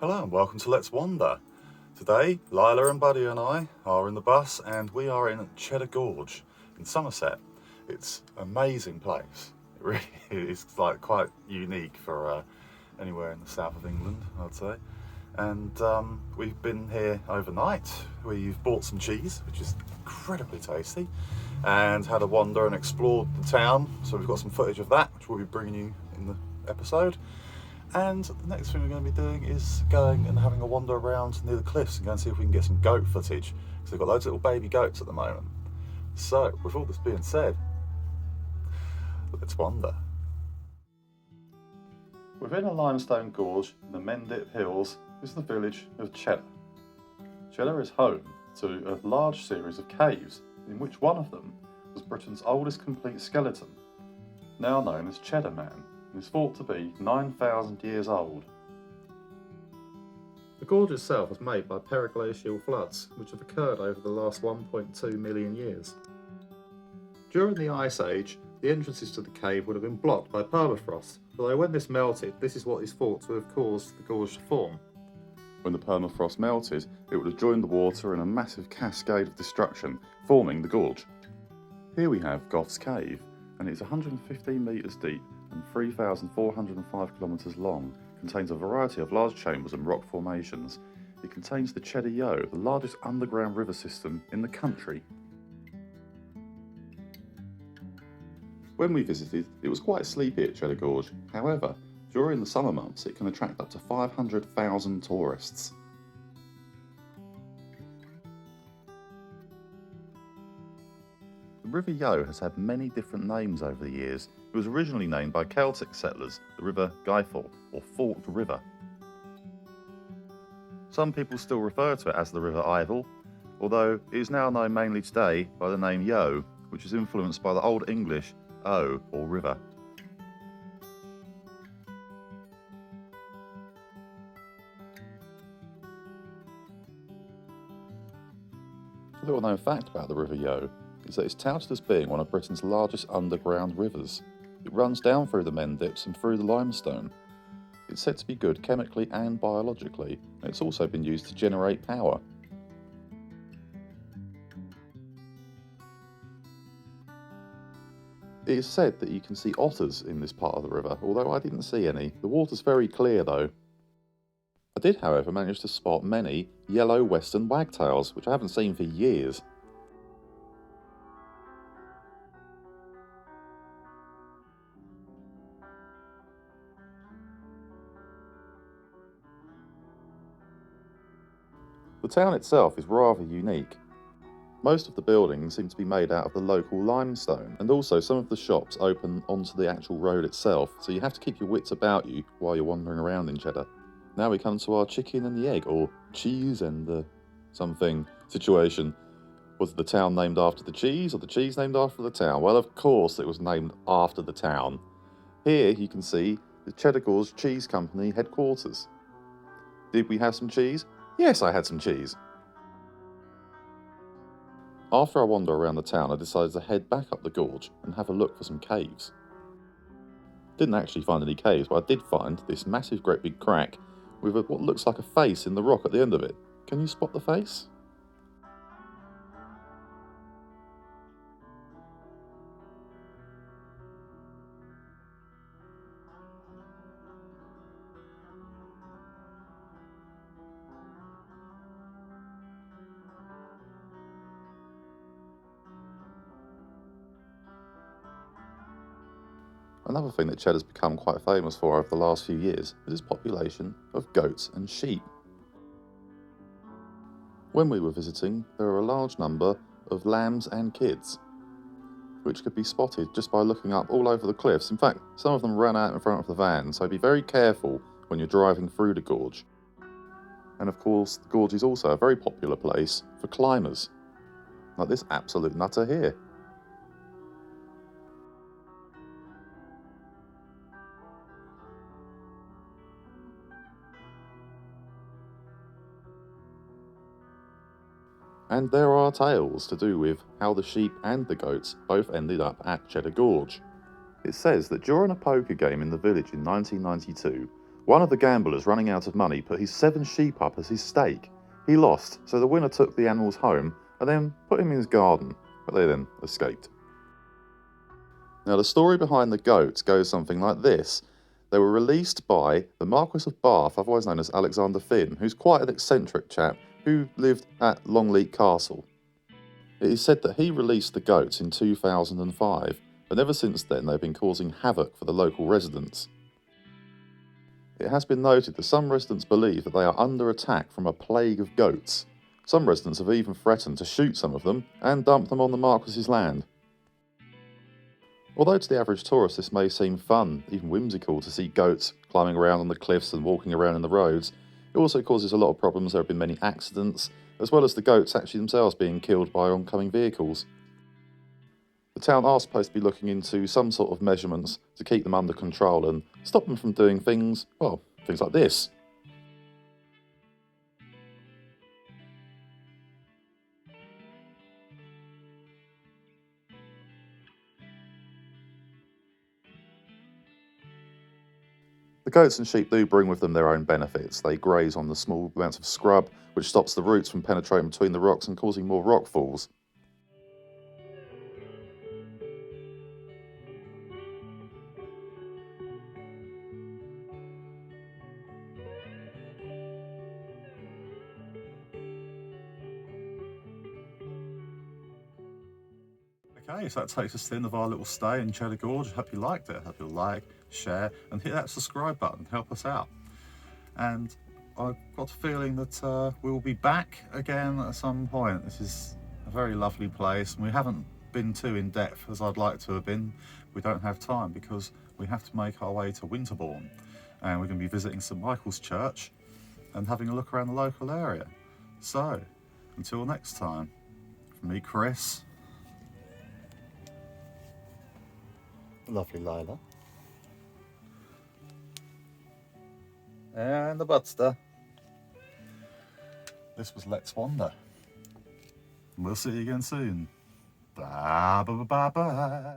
Hello and welcome to Let's Wander. Today, Lila and Buddy and I are in the bus and we are in Cheddar Gorge in Somerset. It's an amazing place. It really is quite unique for anywhere in the south of England, I'd say. And we've been here overnight. We've bought some cheese, which is incredibly tasty, and had a wander and explored the town. So we've got some footage of that, which we'll be bringing you in the episode. And the next thing we're going to be doing is going and having a wander around near the cliffs and go and see if we can get some goat footage, because they've got loads of little baby goats at the moment. So, with all this being said, let's wander. Within a limestone gorge in the Mendip Hills is the village of Cheddar. Cheddar is home to a large series of caves, in which one of them was Britain's oldest complete skeleton, now known as Cheddar Man, and is thought to be 9,000 years old. The gorge itself was made by periglacial floods, which have occurred over the last 1.2 million years. During the Ice Age, the entrances to the cave would have been blocked by permafrost, although when this melted, this is what is thought to have caused the gorge to form. When the permafrost melted, it would have joined the water in a massive cascade of destruction, forming the gorge. Here we have Goth's Cave, and it's 115 metres deep and 3,405 kilometres long, contains a variety of large chambers and rock formations. It contains the Cheddar Yo, the largest underground river system in the country. When we visited, it was quite sleepy at Cheddar Gorge. However, during the summer months it can attract up to 500,000 tourists. The River Yo has had many different names over the years. It was originally named by Celtic settlers, the River Gyfil, or Forked River. Some people still refer to it as the River Ivel, although it is now known mainly today by the name Yo, which is influenced by the Old English O, or river. A little known fact about the River Yo is that it's touted as being one of Britain's largest underground rivers. It runs down through the Mendips and through the limestone. It's said to be good chemically and biologically, and it's also been used to generate power. It is said that you can see otters in this part of the river, although I didn't see any. The water's very clear though. I did, however, manage to spot many yellow western wagtails, which I haven't seen for years. The town itself is rather unique. Most of the buildings seem to be made out of the local limestone, and also some of the shops open onto the actual road itself, so you have to keep your wits about you while you're wandering around in Cheddar. Now we come to our chicken and the egg, or cheese and the something situation. Was the town named after the cheese, or the cheese named after the town? Well, of course it was named after the town. Here you can see the Cheddar Gorge Cheese Company headquarters. Did we have some cheese? Yes, I had some cheese. After I wander around the town, I decided to head back up the gorge and have a look for some caves. Didn't actually find any caves, but I did find this massive great big crack with what looks like a face in the rock at the end of it. Can you spot the face? Another thing that Cheddar's become quite famous for over the last few years is its population of goats and sheep. When we were visiting, there were a large number of lambs and kids, which could be spotted just by looking up all over the cliffs. In fact, some of them ran out in front of the van, so be very careful when you're driving through the gorge. And of course, the gorge is also a very popular place for climbers, like this absolute nutter here. And there are tales to do with how the sheep and the goats both ended up at Cheddar Gorge. It says that during a poker game in the village in 1992, One of the gamblers, running out of money, put his 7 sheep up as his stake. He lost, so the winner took the animals home and then put him in his garden, but they then escaped. Now, the story behind the goats goes something like this. They were released by the Marquis of Bath, otherwise known as Alexander Finn, who's quite an eccentric chap who lived at Longleat Castle. It is said that he released the goats in 2005, and ever since then they've been causing havoc for the local residents. It has been noted that some residents believe that they are under attack from a plague of goats. Some residents have even threatened to shoot some of them and dump them on the Marquis's land. Although to the average tourist this may seem fun, even whimsical, to see goats climbing around on the cliffs and walking around in the roads, it also causes a lot of problems. There have been many accidents, as well as the goats actually themselves being killed by oncoming vehicles. The town are supposed to be looking into some sort of measurements to keep them under control and stop them from doing things, well, things like this. The goats and sheep do bring with them their own benefits. They graze on the small amounts of scrub, which stops the roots from penetrating between the rocks and causing more rock falls. Okay, so that takes us to the end of our little stay in Cheddar Gorge. I hope you liked it. I hope you'll like, share, and hit that subscribe button. Help us out. And I've got a feeling that we will be back again at some point. This is a very lovely place, and we haven't been too in depth as I'd like to have been. We don't have time because we have to make our way to Winterbourne, and we're going to be visiting St Michael's Church and having a look around the local area. So, until next time, from me, Chris. Lovely Lila. And the Budster. This was Let's Wander. We'll see you again soon. Bye bye bye bye.